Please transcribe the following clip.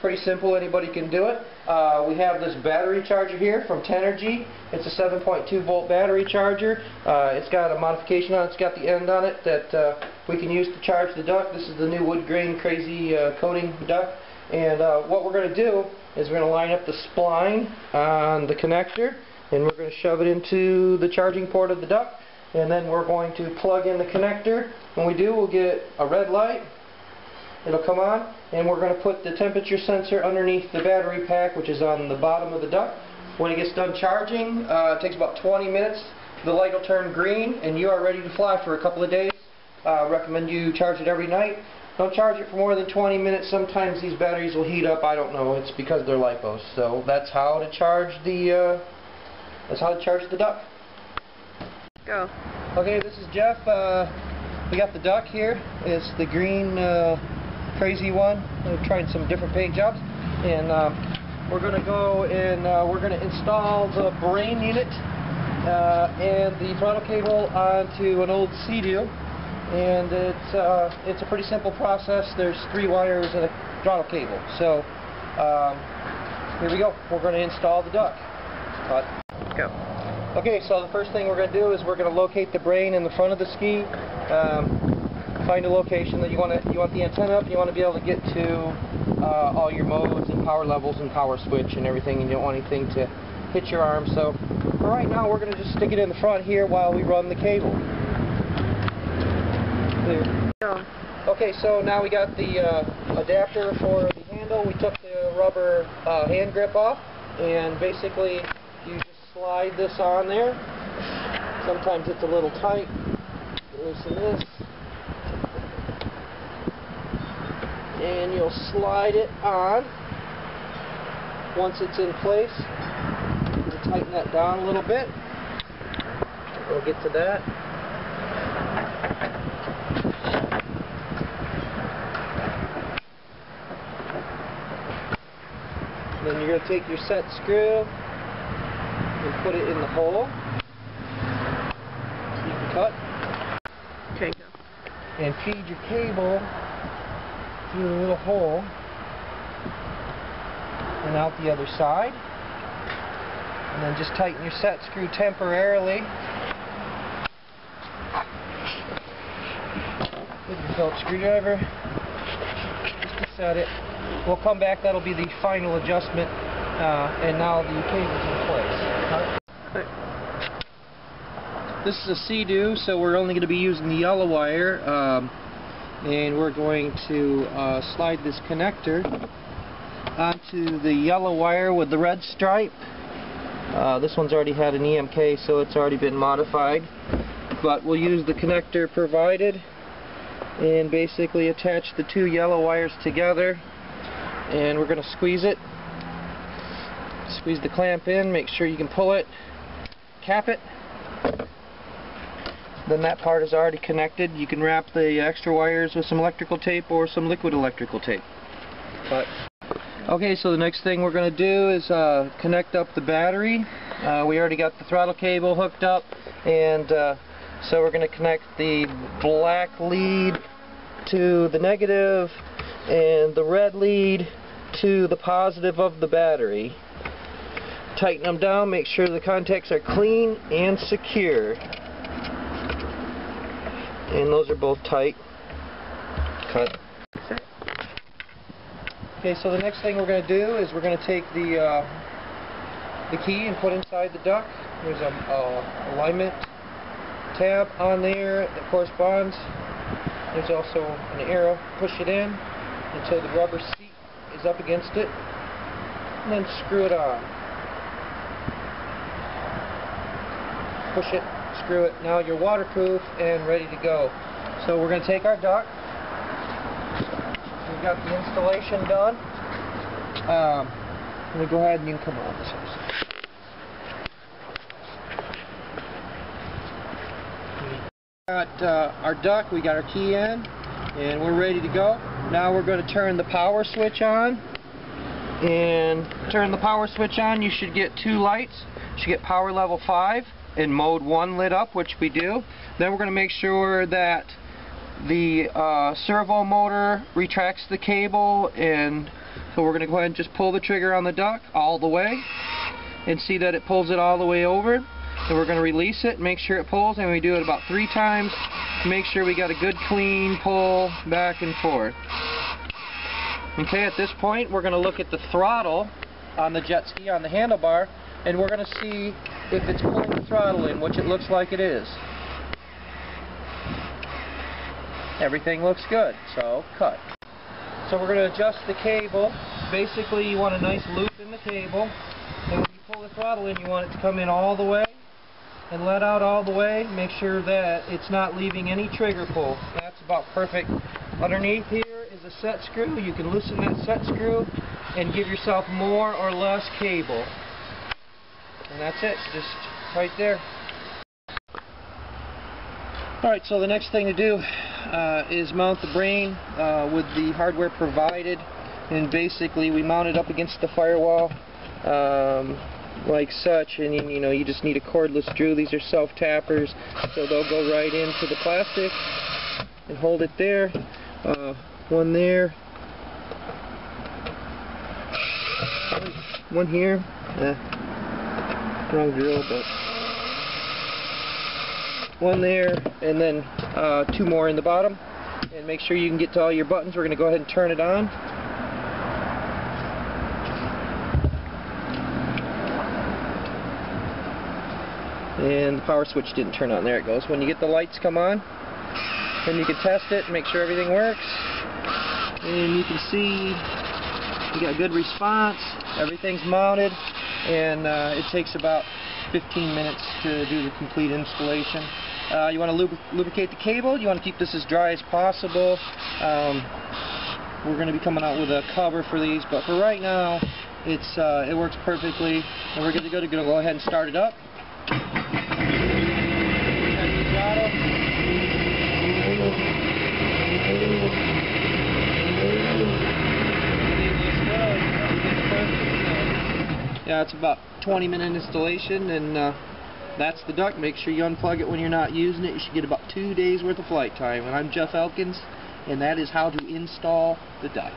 pretty simple. Anybody can do it. We have this battery charger here from Tenergy. It's a 7.2 volt battery charger. It's got a modification on it. It's got the end on it that we can use to charge the duck. This is the new wood grain crazy coating duck. And what we're going to do is we're going to line up the spline on the connector, and we're going to shove it into the charging port of the duck, and then we're going to plug in the connector. When we do, we'll get a red light. It'll come on, and we're going to put the temperature sensor underneath the battery pack, which is on the bottom of the duck. When it gets done charging, it takes about 20 minutes. The light will turn green, and you are ready to fly for a couple of days. Recommend you charge it every night. Don't charge it for more than 20 minutes. Sometimes these batteries will heat up. I don't know. It's because they're lipos. So that's how to charge the duck. Go. Okay, this is Jeff. We got the duck here. It's the green crazy one. I've tried some different paint jobs, and we're going to go and we're going to install the brain unit and the throttle cable onto an old Seadoo. And it's a pretty simple process. There's 3 wires and a throttle cable. So here we go. We're going to install the duck. Go. Okay, so the first thing we're going to do is we're going to locate the brain in the front of the ski. Find a location that you want the antenna up. You want to be able to get to all your modes and power levels and power switch and everything. And you don't want anything to hit your arm. So for right now, we're going to just stick it in the front here while we run the cable. Go. Okay, so now we got the adapter for the handle. We took the rubber hand grip off, and basically you just slide this on there. Sometimes it's a little tight. Loosen this, and you'll slide it on. Once it's in place, you tighten that down a little bit. We'll get to that. Then you're going to take your set screw and put it in the hole. You can cut. Okay, go. And feed your cable through the little hole and out the other side. And then just tighten your set screw temporarily with your Phillips screwdriver just to set it. We'll come back. That'll be the final adjustment, and now the cable's in place. This is a Seadoo, so we're only going to be using the yellow wire, and we're going to slide this connector onto the yellow wire with the red stripe. This one's already had an EMK, so it's already been modified, but we'll use the connector provided and basically attach the 2 yellow wires together. And we're going to squeeze it. Squeeze the clamp in, make sure you can pull it, cap it. Then that part is already connected. You can wrap the extra wires with some electrical tape or some liquid electrical tape. Okay, so the next thing we're going to do is connect up the battery. We already got the throttle cable hooked up, and so we're going to connect the black lead to the negative and the red lead to the positive of the battery. Tighten them down, make sure the contacts are clean and secure. And those are both tight. Cut. Okay, so the next thing we're going to do is we're going to take the key and put inside the duck. There's a alignment tab on there that corresponds. There's also an arrow. Push it in until the rubber seat is up against it, and then screw it on. Push it, screw it. Now you're waterproof and ready to go. So we're going to take our duck. We've got the installation done. Let me go ahead and you can come on this one. Got our duck, we got our key in, and we're ready to go. Now we're going to turn the power switch on. And turn the power switch on, you should get 2 lights. You should get power level 5 and mode 1 lit up, which we do. Then we're going to make sure that the servo motor retracts the cable and So we're going to go ahead and just pull the trigger on the duck all the way and see that it pulls it all the way over. And we're going to release it, make sure it pulls, and we do it about 3 times to make sure we got a good clean pull back and forth. Okay, at this point we're going to look at the throttle on the jet ski on the handlebar, and we're going to see if it's pulling the throttle in, which it looks like it is. Everything looks good, so cut. So we're going to adjust the cable. Basically you want a nice loop in the cable, and when you pull the throttle in you want it to come in all the way and let out all the way. Make sure that it's not leaving any trigger pull. That's about perfect. Underneath here is a set screw. You can loosen that set screw and give yourself more or less cable. And that's it, just right there. Alright, so the next thing to do is mount the brain with the hardware provided, and basically we mount it up against the firewall like such, and you know, you just need a cordless drill. These are self-tappers, so they'll go right into the plastic and hold it there. One there, one here, wrong drill, but one there, and then 2 more in the bottom. And make sure you can get to all your buttons. We're going to go ahead and turn it on. And the power switch didn't turn on. There it goes. When you get the lights come on, then you can test it, make sure everything works. And you can see you got good response. Everything's mounted, and it takes about 15 minutes to do the complete installation. You want to lubricate the cable. You want to keep this as dry as possible. We're going to be coming out with a cover for these, but for right now, it works perfectly, and we're good to go. To go ahead and start it up. Yeah, it's about 20-minute installation, and that's the duck. Make sure you unplug it when you're not using it. You should get about 2 days worth of flight time. And I'm Jeff Elkins, and that is how to install the duck.